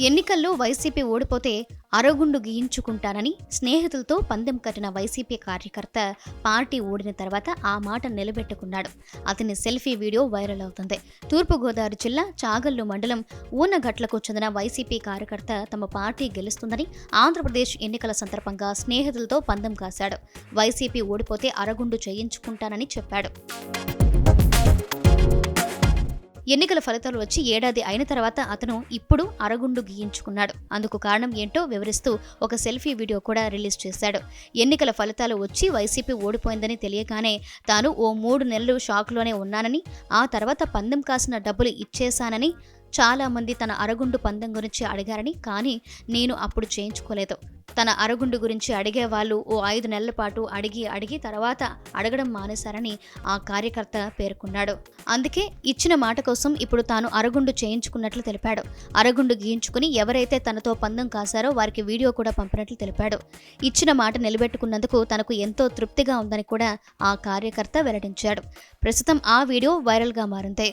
ఎన్నికల్లో వైసీపీ ఓడిపోతే అరగుండు గీయించుకుంటానని స్నేహితులతో పందెం కట్టిన వైసీపీ కార్యకర్త పార్టీ ఓడిన తర్వాత ఆ మాట నిలబెట్టుకున్నాడు. అతని సెల్ఫీ వీడియో వైరల్ అవుతుంది. తూర్పుగోదావరి జిల్లా చాగల్లు మండలం ఊనగట్లకు చెందిన వైసీపీ కార్యకర్త తమ పార్టీ గెలుస్తుందని ఆంధ్రప్రదేశ్ ఎన్నికల సందర్భంగా స్నేహితులతో పందెం కాశాడు. వైసీపీ ఓడిపోతే అరగుండు చేయించుకుంటానని చెప్పాడు. ఎన్నికల ఫలితాలు వచ్చి ఏడాది అయిన తర్వాత అతను ఇప్పుడు అరగుండు గీయించుకున్నాడు. అందుకు కారణం ఏంటో వివరిస్తూ ఒక సెల్ఫీ వీడియో కూడా రిలీజ్ చేశాడు. ఎన్నికల ఫలితాలు వచ్చి వైసీపీ ఓడిపోయిందని తెలియగానే తాను ఓ 3 నెలలు షాక్లోనే ఉన్నానని, ఆ తర్వాత పందెం కాసిన డబ్బులు ఇచ్చేశానని, చాలా మంది తన అరగుండు పందెం గురించి అడిగారని, కానీ నేను అప్పుడు చేయించుకోలేదు. తన అరగుండు గురించి అడిగే వాళ్ళు ఓ 5 నెలల పాటు అడిగి తర్వాత అడగడం మానేశారని ఆ కార్యకర్త పేర్కొన్నాడు. అందుకే ఇచ్చిన మాట కోసం ఇప్పుడు తాను అరగుండు చేయించుకున్నట్లు తెలిపాడు. అరగుండు గీయించుకుని ఎవరైతే తనతో పందెం కాశారో వారికి వీడియో కూడా పంపినట్లు తెలిపాడు. ఇచ్చిన మాట నిలబెట్టుకున్నందుకు తనకు ఎంతో తృప్తిగా ఉందని కూడా ఆ కార్యకర్త వెల్లడించాడు. ప్రస్తుతం ఆ వీడియో వైరల్గా మారింది.